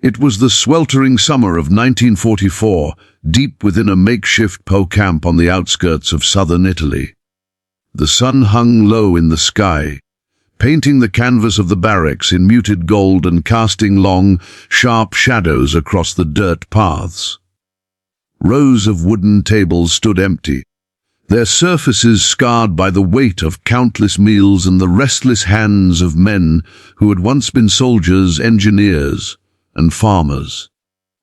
It was the sweltering summer of 1944, deep within a makeshift POW camp on the outskirts of southern Italy. The sun hung low in the sky, painting the canvas of the barracks in muted gold and casting long, sharp shadows across the dirt paths. Rows of wooden tables stood empty, their surfaces scarred by the weight of countless meals and the restless hands of men who had once been soldiers, engineers, and farmers,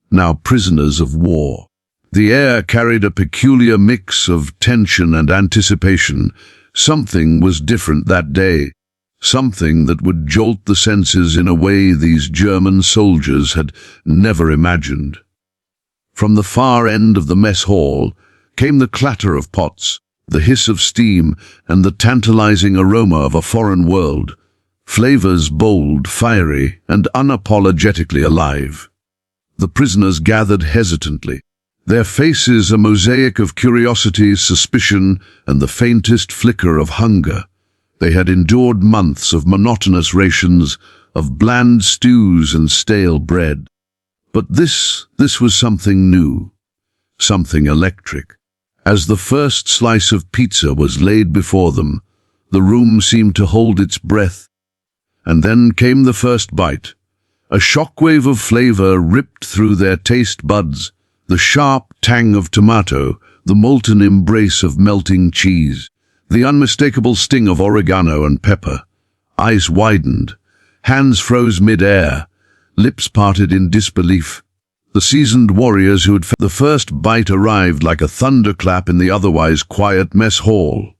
now prisoners of war. The air carried a peculiar mix of tension and anticipation. Something was different that day, something that would jolt the senses in a way these German soldiers had never imagined. From the far end of the mess hall came the clatter of pots, the hiss of steam, and the tantalizing aroma of a foreign world, flavors bold, fiery, and unapologetically alive. The prisoners gathered hesitantly, their faces a mosaic of curiosity, suspicion, and the faintest flicker of hunger. They had endured months of monotonous rations, of bland stews and stale bread. But this was something new, something electric. As the first slice of pizza was laid before them, the room seemed to hold its breath. And then came the first bite. A shockwave of flavor ripped through their taste buds, the sharp tang of tomato, the molten embrace of melting cheese, the unmistakable sting of oregano and pepper. Eyes widened, hands froze mid-air, lips parted in disbelief. The seasoned warriors who had the first bite arrived like a thunderclap in the otherwise quiet mess hall.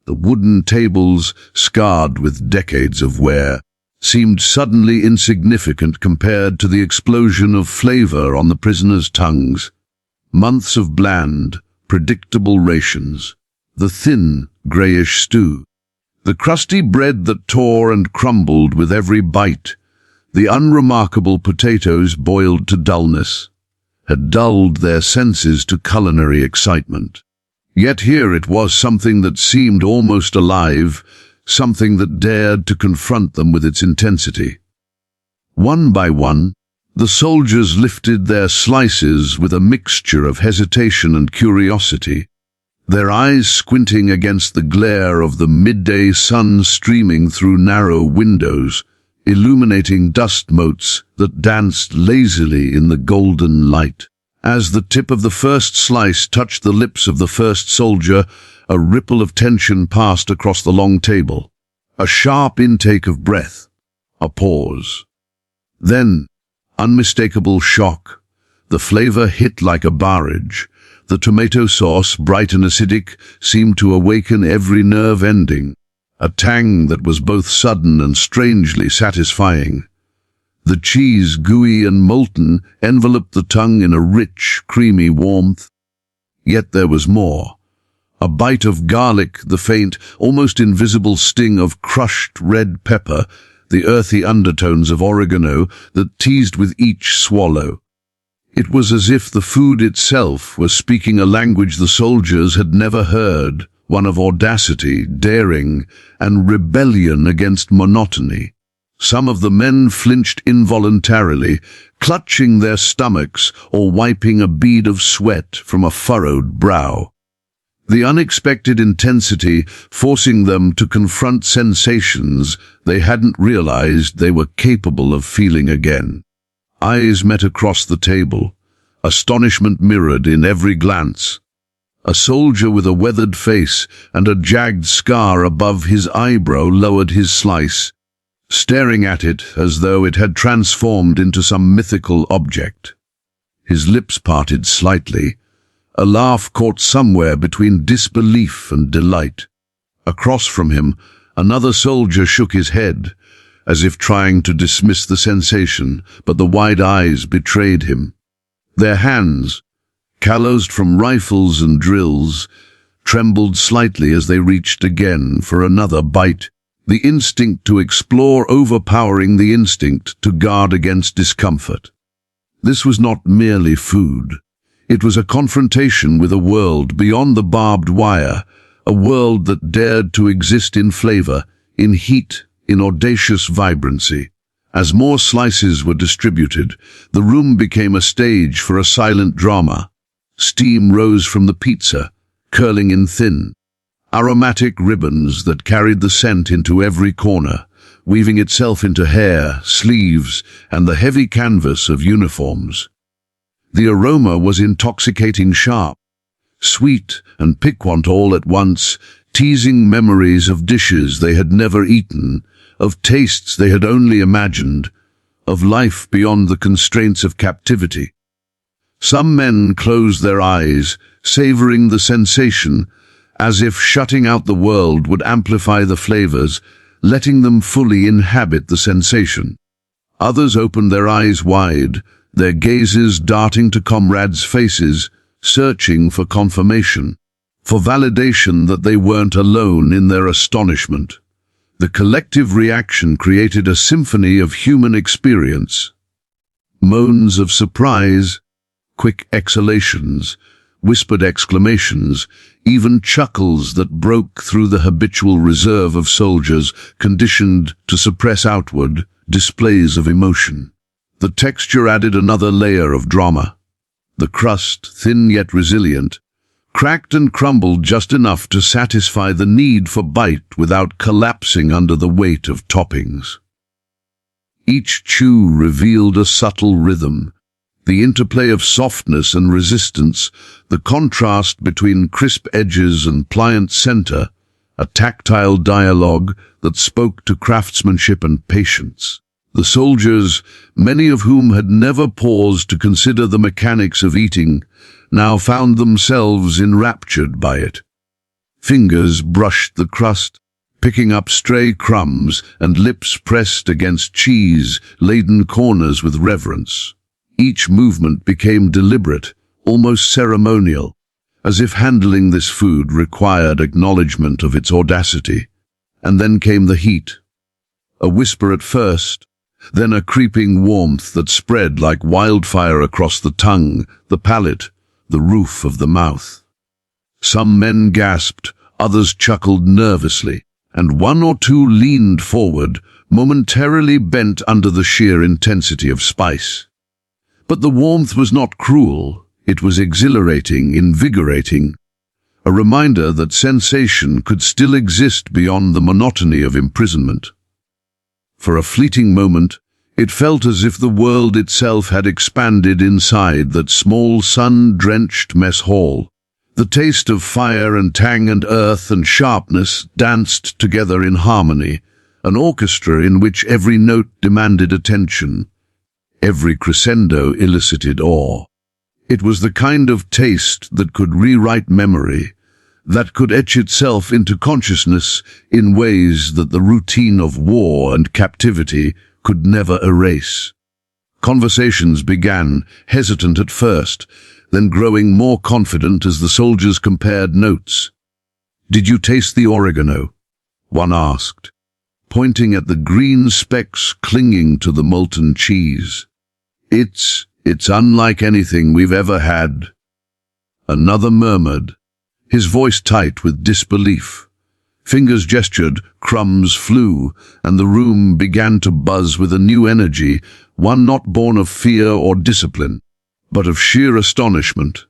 The wooden tables, scarred with decades of wear, seemed suddenly insignificant compared to the explosion of flavor on the prisoners' tongues. Months of bland, predictable rations, the thin, grayish stew, the crusty bread that tore and crumbled with every bite, the unremarkable potatoes boiled to dullness, had dulled their senses to culinary excitement. Yet here it was something that seemed almost alive, something that dared to confront them with its intensity. One by one, the soldiers lifted their slices with a mixture of hesitation and curiosity, their eyes squinting against the glare of the midday sun streaming through narrow windows, illuminating dust motes that danced lazily in the golden light. As the tip of the first slice touched the lips of the first soldier, a ripple of tension passed across the long table. A sharp intake of breath. A pause. Then, unmistakable shock. The flavor hit like a barrage. The tomato sauce, bright and acidic, seemed to awaken every nerve ending. A tang that was both sudden and strangely satisfying. The cheese, gooey and molten, enveloped the tongue in a rich, creamy warmth. Yet there was more. A bite of garlic, the faint, almost invisible sting of crushed red pepper, the earthy undertones of oregano that teased with each swallow. It was as if the food itself was speaking a language the soldiers had never heard, one of audacity, daring, and rebellion against monotony. Some of the men flinched involuntarily, clutching their stomachs or wiping a bead of sweat from a furrowed brow. The unexpected intensity forcing them to confront sensations they hadn't realized they were capable of feeling again. Eyes met across the table, astonishment mirrored in every glance. A soldier with a weathered face and a jagged scar above his eyebrow lowered his slice, staring at it as though it had transformed into some mythical object. His lips parted slightly, a laugh caught somewhere between disbelief and delight. Across from him, another soldier shook his head, as if trying to dismiss the sensation, but the wide eyes betrayed him. Their hands, calloused from rifles and drills, trembled slightly as they reached again for another bite, the instinct to explore overpowering the instinct to guard against discomfort. This was not merely food. It was a confrontation with a world beyond the barbed wire, a world that dared to exist in flavor, in heat, in audacious vibrancy. As more slices were distributed, the room became a stage for a silent drama. Steam rose from the pizza, curling in thin, aromatic ribbons that carried the scent into every corner, weaving itself into hair, sleeves, and the heavy canvas of uniforms. The aroma was intoxicating sharp, sweet and piquant all at once, teasing memories of dishes they had never eaten, of tastes they had only imagined, of life beyond the constraints of captivity. Some men closed their eyes, savoring the sensation, as if shutting out the world would amplify the flavors, letting them fully inhabit the sensation. Others opened their eyes wide, their gazes darting to comrades' faces, searching for confirmation, for validation that they weren't alone in their astonishment. The collective reaction created a symphony of human experience. Moans of surprise, quick exhalations, whispered exclamations, even chuckles that broke through the habitual reserve of soldiers conditioned to suppress outward displays of emotion. The texture added another layer of drama. The crust, thin yet resilient, cracked and crumbled just enough to satisfy the need for bite without collapsing under the weight of toppings. Each chew revealed a subtle rhythm, the interplay of softness and resistance, the contrast between crisp edges and pliant center, a tactile dialogue that spoke to craftsmanship and patience. The soldiers, many of whom had never paused to consider the mechanics of eating, now found themselves enraptured by it. Fingers brushed the crust, picking up stray crumbs, and lips pressed against cheese-laden corners with reverence. Each movement became deliberate, almost ceremonial, as if handling this food required acknowledgement of its audacity. And then came the heat. A whisper at first, then a creeping warmth that spread like wildfire across the tongue, the palate, the roof of the mouth. Some men gasped, others chuckled nervously, and one or two leaned forward, momentarily bent under the sheer intensity of spice. But the warmth was not cruel, it was exhilarating, invigorating, a reminder that sensation could still exist beyond the monotony of imprisonment. For a fleeting moment, it felt as if the world itself had expanded inside that small sun-drenched mess hall. The taste of fire and tang and earth and sharpness danced together in harmony, an orchestra in which every note demanded attention. Every crescendo elicited awe. It was the kind of taste that could rewrite memory, that could etch itself into consciousness in ways that the routine of war and captivity could never erase. Conversations began, hesitant at first, then growing more confident as the soldiers compared notes. "Did you taste the oregano?" one asked, pointing at the green specks clinging to the molten cheese. It's unlike anything we've ever had." Another murmured, his voice tight with disbelief. Fingers gestured, crumbs flew, and the room began to buzz with a new energy, one not born of fear or discipline, but of sheer astonishment.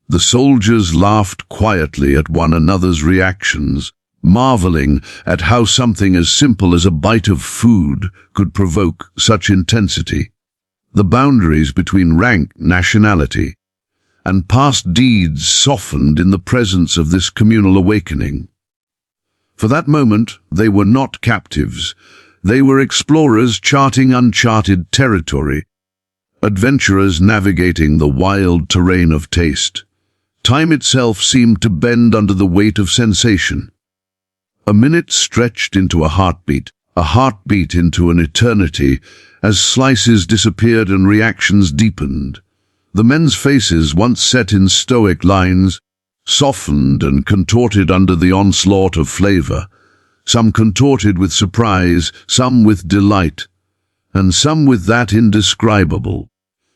The soldiers laughed quietly at one another's reactions, marveling at how something as simple as a bite of food could provoke such intensity. The boundaries between rank, nationality, and past deeds softened in the presence of this communal awakening. For that moment, they were not captives. They were explorers charting uncharted territory, adventurers navigating the wild terrain of taste. Time itself seemed to bend under the weight of sensation. A minute stretched into a heartbeat into an eternity, as slices disappeared and reactions deepened. The men's faces, once set in stoic lines, softened and contorted under the onslaught of flavor, some contorted with surprise, some with delight, and some with that indescribable,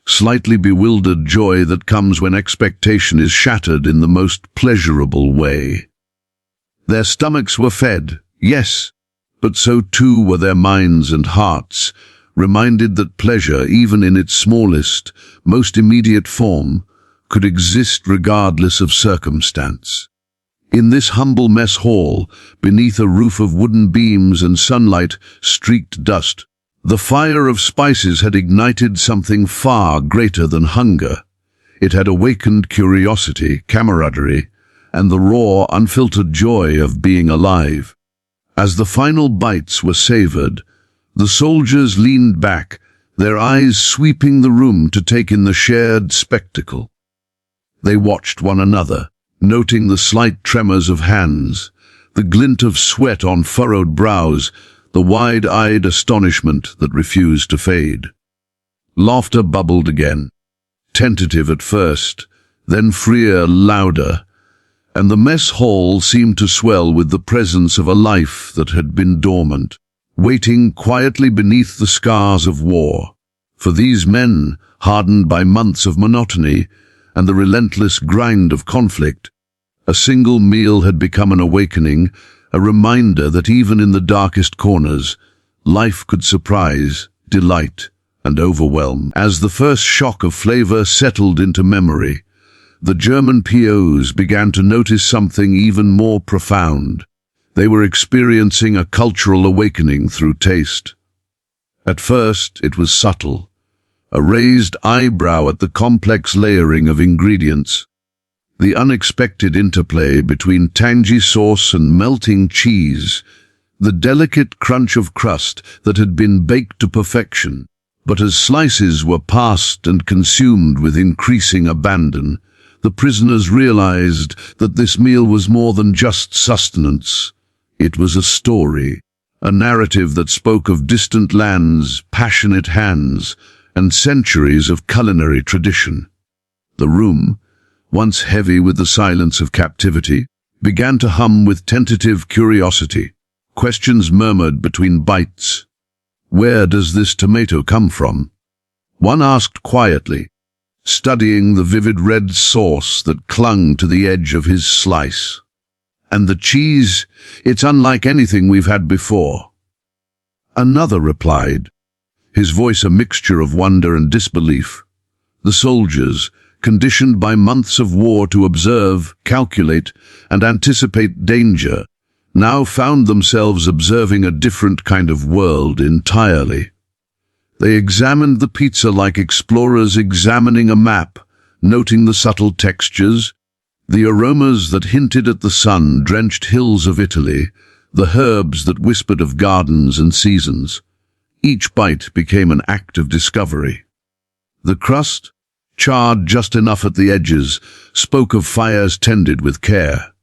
slightly bewildered joy that comes when expectation is shattered in the most pleasurable way. Their stomachs were fed, yes, but so too were their minds and hearts, reminded that pleasure, even in its smallest, most immediate form, could exist regardless of circumstance. In this humble mess hall, beneath a roof of wooden beams and sunlight-streaked dust, the fire of spices had ignited something far greater than hunger. It had awakened curiosity, camaraderie, and the raw, unfiltered joy of being alive. As the final bites were savored, the soldiers leaned back, their eyes sweeping the room to take in the shared spectacle. They watched one another, noting the slight tremors of hands, the glint of sweat on furrowed brows, the wide-eyed astonishment that refused to fade. Laughter bubbled again, tentative at first, then freer, louder, and the mess hall seemed to swell with the presence of a life that had been dormant, waiting quietly beneath the scars of war. For these men, hardened by months of monotony and the relentless grind of conflict, a single meal had become an awakening, a reminder that even in the darkest corners, life could surprise, delight, and overwhelm. As the first shock of flavor settled into memory, the German POWs began to notice something even more profound. They were experiencing a cultural awakening through taste. At first, it was subtle, a raised eyebrow at the complex layering of ingredients, the unexpected interplay between tangy sauce and melting cheese, the delicate crunch of crust that had been baked to perfection. But as slices were passed and consumed with increasing abandon, the prisoners realized that this meal was more than just sustenance. It was a story, a narrative that spoke of distant lands, passionate hands, and centuries of culinary tradition. The room, once heavy with the silence of captivity, began to hum with tentative curiosity. Questions murmured between bites. Where does this tomato come from? One asked quietly, studying the vivid red sauce that clung to the edge of his slice. And the cheese, it's unlike anything we've had before. Another replied, his voice a mixture of wonder and disbelief. The soldiers, conditioned by months of war to observe, calculate, and anticipate danger, now found themselves observing a different kind of world entirely. They examined the pizza like explorers examining a map, noting the subtle textures, the aromas that hinted at the sun-drenched hills of Italy, the herbs that whispered of gardens and seasons. Each bite became an act of discovery. The crust, charred just enough at the edges, spoke of fires tended with care.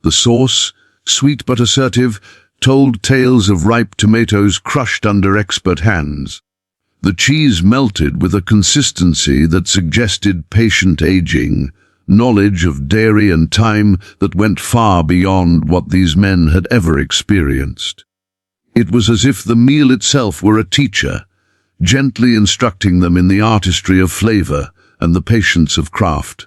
The sauce, sweet but assertive, told tales of ripe tomatoes crushed under expert hands. The cheese melted with a consistency that suggested patient aging, knowledge of dairy and time that went far beyond what these men had ever experienced. It was as if the meal itself were a teacher, gently instructing them in the artistry of flavor and the patience of craft.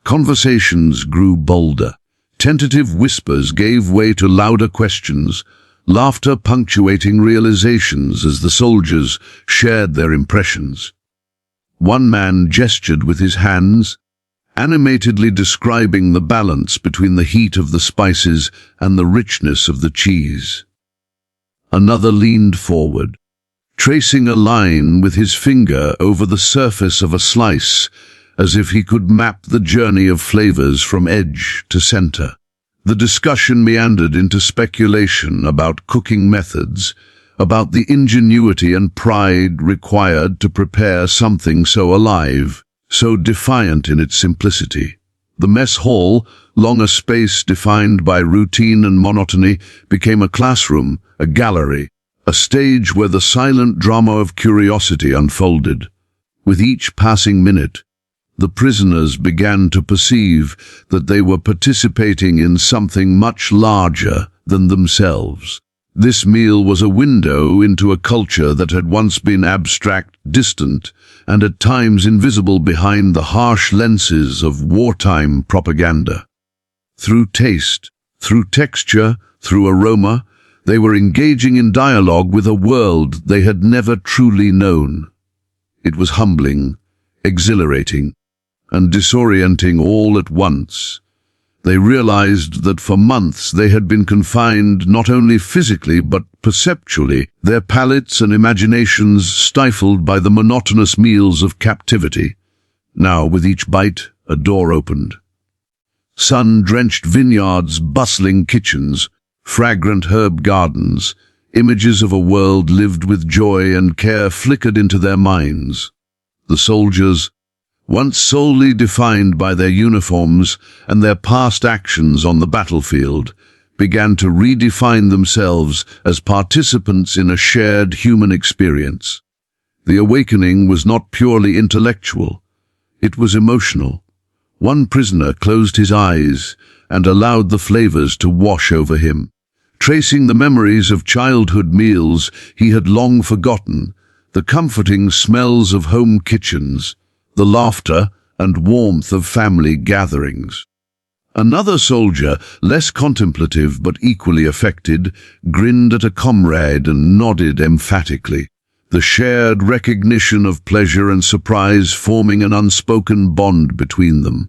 Conversations grew bolder. Tentative whispers gave way to louder questions, laughter punctuating realizations as the soldiers shared their impressions. One man gestured with his hands, animatedly describing the balance between the heat of the spices and the richness of the cheese. Another leaned forward, tracing a line with his finger over the surface of a slice, as if he could map the journey of flavors from edge to center. The discussion meandered into speculation about cooking methods, about the ingenuity and pride required to prepare something so alive, so defiant in its simplicity. The mess hall, long a space defined by routine and monotony, became a classroom, a gallery, a stage where the silent drama of curiosity unfolded. With each passing minute, the prisoners began to perceive that they were participating in something much larger than themselves. This meal was a window into a culture that had once been abstract, distant, and at times invisible behind the harsh lenses of wartime propaganda. Through taste, through texture, through aroma, They were engaging in dialogue with a world they had never truly known. It was humbling, exhilarating, and disorienting all at once. They realized that for months they had been confined not only physically but perceptually, their palates and imaginations stifled by the monotonous meals of captivity. Now, with each bite, a door opened. Sun-drenched vineyards, bustling kitchens, fragrant herb gardens, images of a world lived with joy and care flickered into their minds. The soldiers, once solely defined by their uniforms and their past actions on the battlefield, began to redefine themselves as participants in a shared human experience. The awakening was not purely intellectual, it was emotional. One prisoner closed his eyes and allowed the flavors to wash over him, tracing the memories of childhood meals he had long forgotten, the comforting smells of home kitchens, the laughter and warmth of family gatherings. Another soldier, less contemplative but equally affected, grinned at a comrade and nodded emphatically, the shared recognition of pleasure and surprise forming an unspoken bond between them.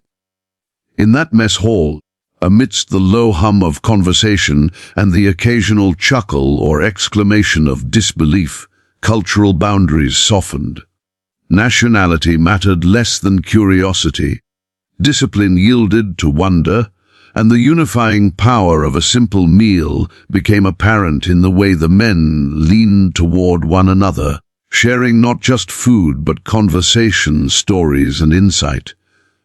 In that mess hall, amidst the low hum of conversation and the occasional chuckle or exclamation of disbelief, cultural boundaries softened. Nationality mattered less than curiosity. Discipline yielded to wonder, and the unifying power of a simple meal became apparent in the way the men leaned toward one another, sharing not just food but conversation, stories, and insight.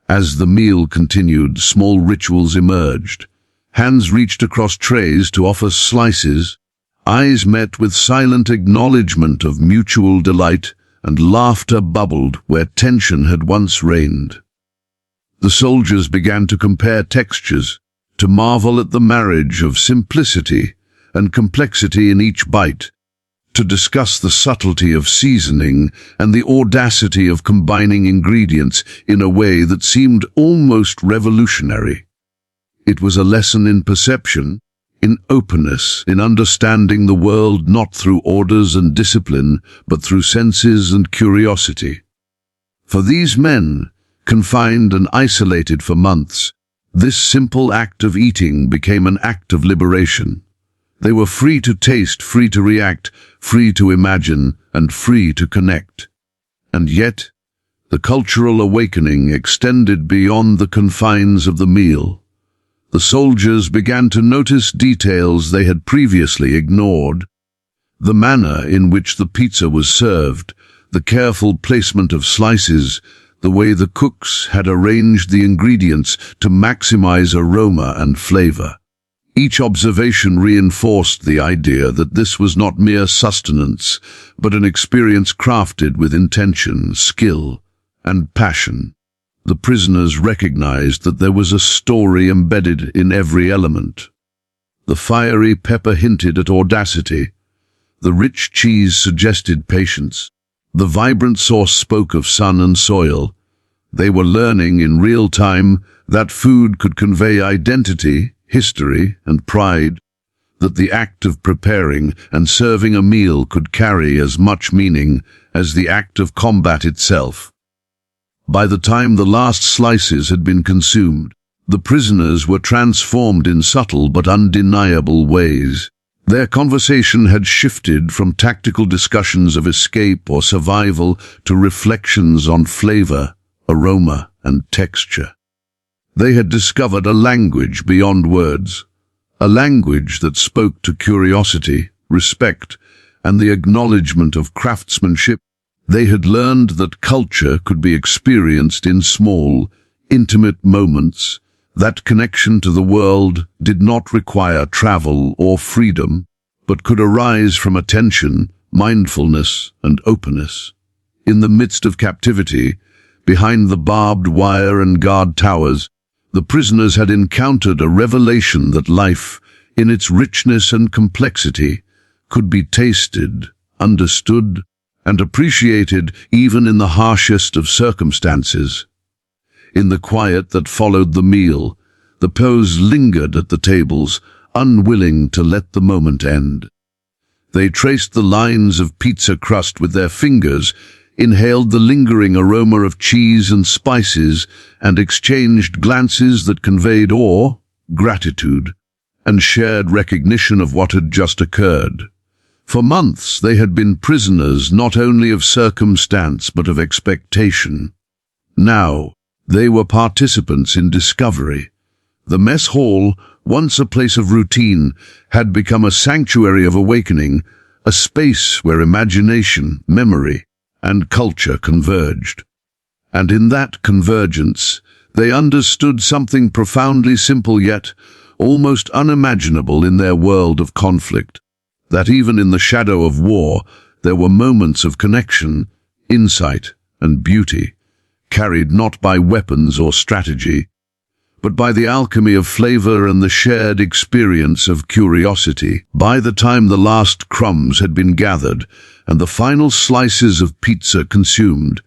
As the meal continued, small rituals emerged. Hands reached across trays to offer slices, eyes met with silent acknowledgement of mutual delight, and laughter bubbled where tension had once reigned. The soldiers began to compare textures, to marvel at the marriage of simplicity and complexity in each bite, to discuss the subtlety of seasoning and the audacity of combining ingredients in a way that seemed almost revolutionary. It was a lesson in perception, in openness, in understanding the world not through orders and discipline, but through senses and curiosity. For these men, confined and isolated for months, this simple act of eating became an act of liberation. They were free to taste, free to react, free to imagine, and free to connect. And yet, the cultural awakening extended beyond the confines of the meal. The soldiers began to notice details they had previously ignored. The manner in which the pizza was served, the careful placement of slices, the way the cooks had arranged the ingredients to maximize aroma and flavor. Each observation reinforced the idea that this was not mere sustenance, but an experience crafted with intention, skill, and passion. The prisoners recognized that there was a story embedded in every element. The fiery pepper hinted at audacity. The rich cheese suggested patience. The vibrant sauce spoke of sun and soil. They were learning in real time that food could convey identity, history, and pride, that the act of preparing and serving a meal could carry as much meaning as the act of combat itself. By the time the last slices had been consumed, the prisoners were transformed in subtle but undeniable ways. Their conversation had shifted from tactical discussions of escape or survival to reflections on flavor, aroma, and texture. They had discovered a language beyond words, a language that spoke to curiosity, respect, and the acknowledgement of craftsmanship. They had learned that culture could be experienced in small, intimate moments, that connection to the world did not require travel or freedom, but could arise from attention, mindfulness, and openness. In the midst of captivity, behind the barbed wire and guard towers, the prisoners had encountered a revelation that life, in its richness and complexity, could be tasted, understood, and appreciated even in the harshest of circumstances. In the quiet that followed the meal, the POWs lingered at the tables, unwilling to let the moment end. They traced the lines of pizza crust with their fingers, inhaled the lingering aroma of cheese and spices, and exchanged glances that conveyed awe, gratitude, and shared recognition of what had just occurred. For months they had been prisoners not only of circumstance but of expectation. Now they were participants in discovery. The mess hall, once a place of routine, had become a sanctuary of awakening, a space where imagination, memory, and culture converged. And in that convergence, they understood something profoundly simple yet almost unimaginable in their world of conflict, that even in the shadow of war, there were moments of connection, insight, and beauty, carried not by weapons or strategy, but by the alchemy of flavor and the shared experience of curiosity. By the time the last crumbs had been gathered and the final slices of pizza consumed,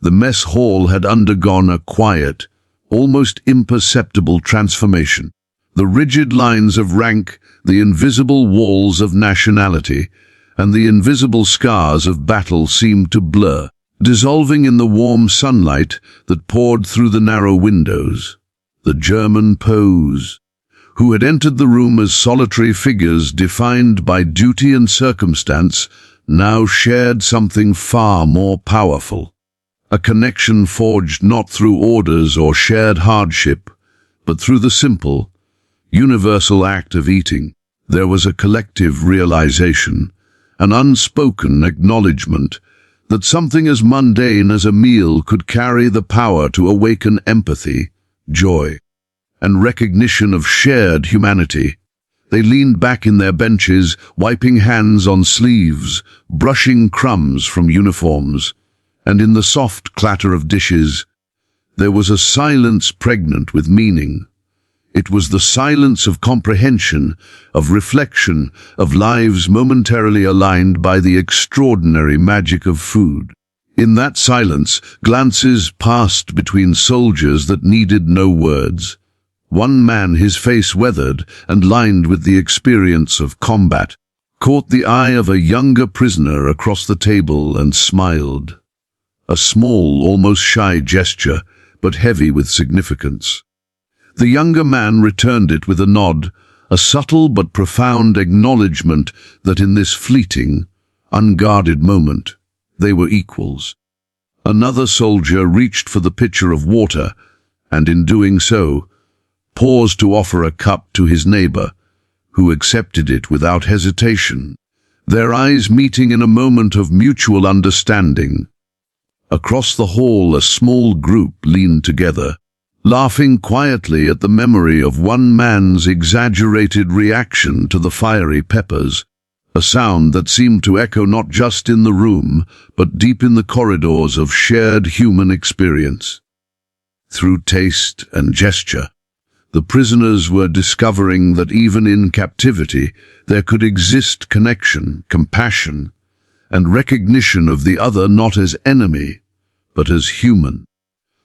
the mess hall had undergone a quiet, almost imperceptible transformation. The rigid lines of rank, the invisible walls of nationality, and the invisible scars of battle seemed to blur, dissolving in the warm sunlight that poured through the narrow windows. The German POWs, who had entered the room as solitary figures defined by duty and circumstance, now shared something far more powerful. A connection forged not through orders or shared hardship, but through the simple, universal act of eating. There was a collective realization, an unspoken acknowledgement, that something as mundane as a meal could carry the power to awaken empathy, joy, and recognition of shared humanity. They leaned back in their benches, wiping hands on sleeves, brushing crumbs from uniforms, and in the soft clatter of dishes, there was a silence pregnant with meaning. It was the silence of comprehension, of reflection, of lives momentarily aligned by the extraordinary magic of food. In that silence, glances passed between soldiers that needed no words. One man, his face weathered and lined with the experience of combat, caught the eye of a younger prisoner across the table and smiled. A small, almost shy gesture, but heavy with significance. The younger man returned it with a nod, a subtle but profound acknowledgement that in this fleeting, unguarded moment, they were equals. Another soldier reached for the pitcher of water, and in doing so, paused to offer a cup to his neighbor, who accepted it without hesitation, their eyes meeting in a moment of mutual understanding. Across the hall, a small group leaned together, laughing quietly at the memory of one man's exaggerated reaction to the fiery peppers, a sound that seemed to echo not just in the room, but deep in the corridors of shared human experience. Through taste and gesture, the prisoners were discovering that even in captivity there could exist connection, compassion, and recognition of the other not as enemy, but as human.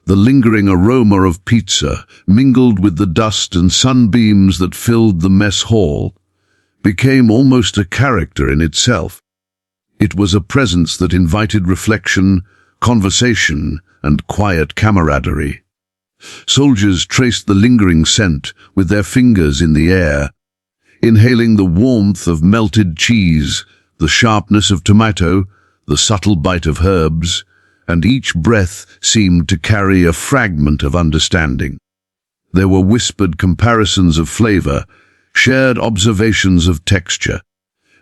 The lingering aroma of pizza, mingled with the dust and sunbeams that filled the mess hall, became almost a character in itself. It was a presence that invited reflection, conversation, and quiet camaraderie. Soldiers traced the lingering scent with their fingers in the air, inhaling the warmth of melted cheese, the sharpness of tomato, the subtle bite of herbs, and each breath seemed to carry a fragment of understanding. There were whispered comparisons of flavor, shared observations of texture,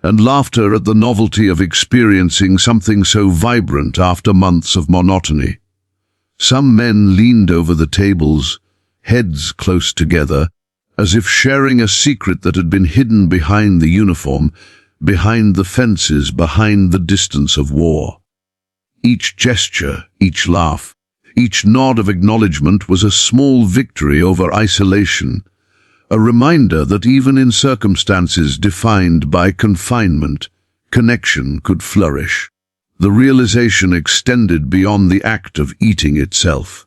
and laughter at the novelty of experiencing something so vibrant after months of monotony. Some men leaned over the tables, heads close together, as if sharing a secret that had been hidden behind the uniform, behind the fences, behind the distance of war. Each gesture, each laugh, each nod of acknowledgement was a small victory over isolation, a reminder that even in circumstances defined by confinement, connection could flourish. The realization extended beyond the act of eating itself.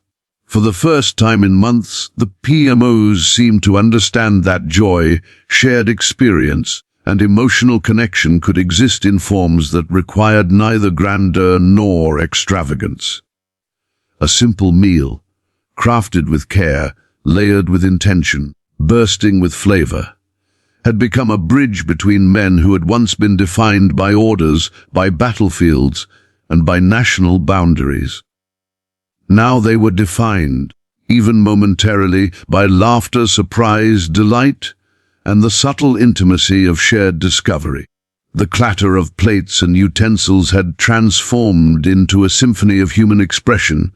For the first time in months, the POWs seemed to understand that joy, shared experience, and emotional connection could exist in forms that required neither grandeur nor extravagance. A simple meal, crafted with care, layered with intention, bursting with flavor, had become a bridge between men who had once been defined by orders, by battlefields, and by national boundaries. Now they were defined, even momentarily, by laughter, surprise, delight, and the subtle intimacy of shared discovery. The clatter of plates and utensils had transformed into a symphony of human expression,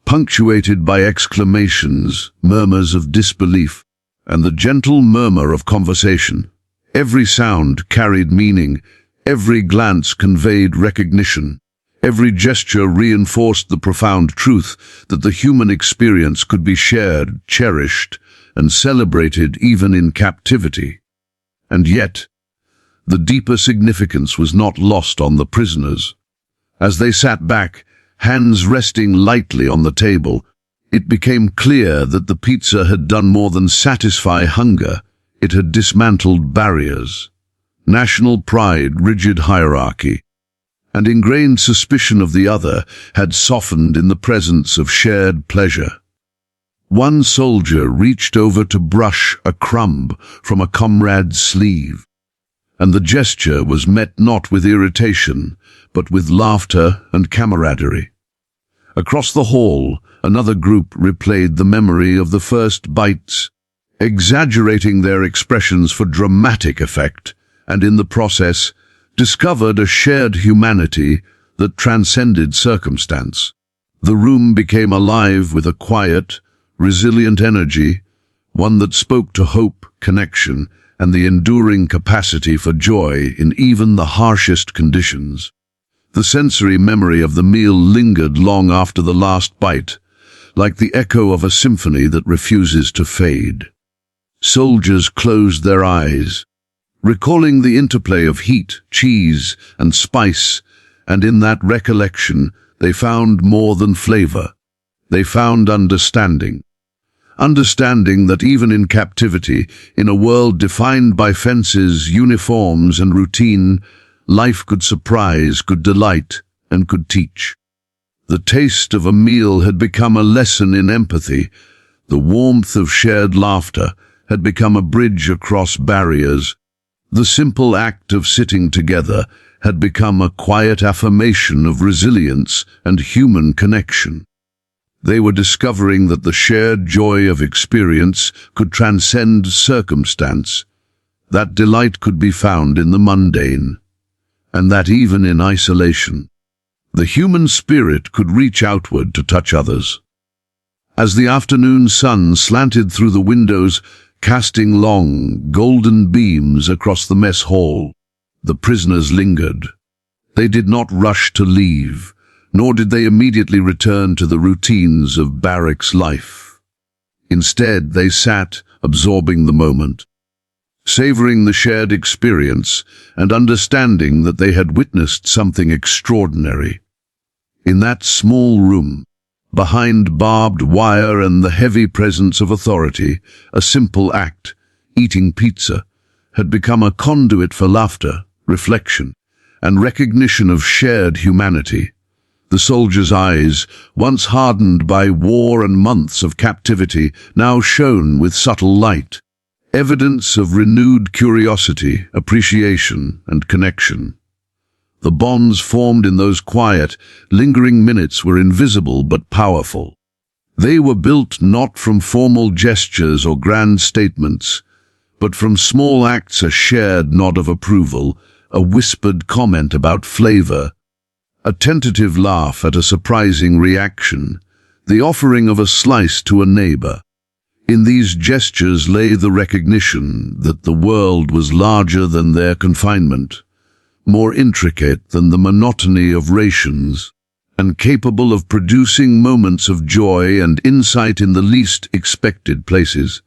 punctuated by exclamations, murmurs of disbelief, and the gentle murmur of conversation. Every sound carried meaning, every glance conveyed recognition, every gesture reinforced the profound truth that the human experience could be shared, cherished, and celebrated even in captivity. And yet, the deeper significance was not lost on the prisoners. As they sat back, hands resting lightly on the table, it became clear that the pizza had done more than satisfy hunger. It had dismantled barriers, national pride, rigid hierarchy, and ingrained suspicion of the other had softened in the presence of shared pleasure. One soldier reached over to brush a crumb from a comrade's sleeve, and the gesture was met not with irritation, but with laughter and camaraderie. Across the hall, another group replayed the memory of the first bites, exaggerating their expressions for dramatic effect, and in the process discovered a shared humanity that transcended circumstance. The room became alive with a quiet, resilient energy, one that spoke to hope, connection, and the enduring capacity for joy in even the harshest conditions. The sensory memory of the meal lingered long after the last bite, like the echo of a symphony that refuses to fade. Soldiers closed their eyes, recalling the interplay of heat, cheese, and spice, and in that recollection they found more than flavor. They found understanding. Understanding that even in captivity, in a world defined by fences, uniforms, and routine, life could surprise, could delight, and could teach. The taste of a meal had become a lesson in empathy. The warmth of shared laughter had become a bridge across barriers. The simple act of sitting together had become a quiet affirmation of resilience and human connection. They were discovering that the shared joy of experience could transcend circumstance, that delight could be found in the mundane, and that even in isolation, the human spirit could reach outward to touch others. As the afternoon sun slanted through the windows, casting long, golden beams across the mess hall, the prisoners lingered. They did not rush to leave, nor did they immediately return to the routines of barracks life. Instead, they sat, absorbing the moment, savoring the shared experience and understanding that they had witnessed something extraordinary. In that small room, behind barbed wire and the heavy presence of authority, a simple act, eating pizza, had become a conduit for laughter, reflection, and recognition of shared humanity. The soldiers' eyes, once hardened by war and months of captivity, now shone with subtle light, evidence of renewed curiosity, appreciation, and connection. The bonds formed in those quiet, lingering minutes were invisible but powerful. They were built not from formal gestures or grand statements, but from small acts, a shared nod of approval, a whispered comment about flavor, a tentative laugh at a surprising reaction, the offering of a slice to a neighbor. In these gestures lay the recognition that the world was larger than their confinement, more intricate than the monotony of rations, and capable of producing moments of joy and insight in the least expected places.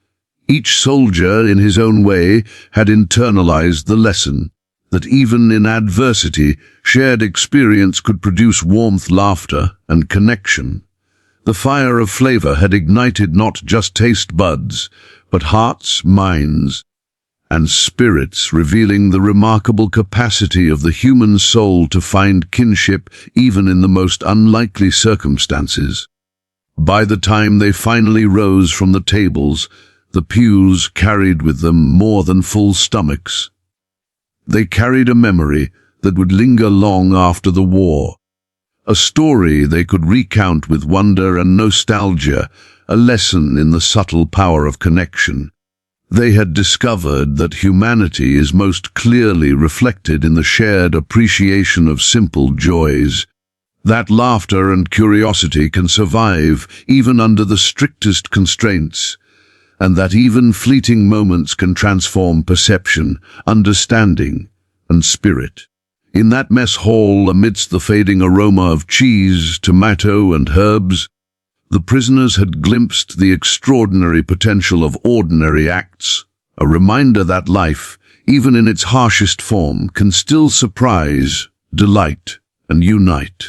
Each soldier, in his own way, had internalized the lesson that even in adversity, shared experience could produce warmth, laughter, and connection. The fire of flavor had ignited not just taste buds, but hearts, minds, and spirits, revealing the remarkable capacity of the human soul to find kinship even in the most unlikely circumstances. By the time they finally rose from the tables, the POWs carried with them more than full stomachs. They carried a memory that would linger long after the war, a story they could recount with wonder and nostalgia, a lesson in the subtle power of connection. They had discovered that humanity is most clearly reflected in the shared appreciation of simple joys, that laughter and curiosity can survive even under the strictest constraints, and that even fleeting moments can transform perception, understanding, and spirit. In that mess hall, amidst the fading aroma of cheese, tomato, and herbs, the prisoners had glimpsed the extraordinary potential of ordinary acts, a reminder that life, even in its harshest form, can still surprise, delight, and unite.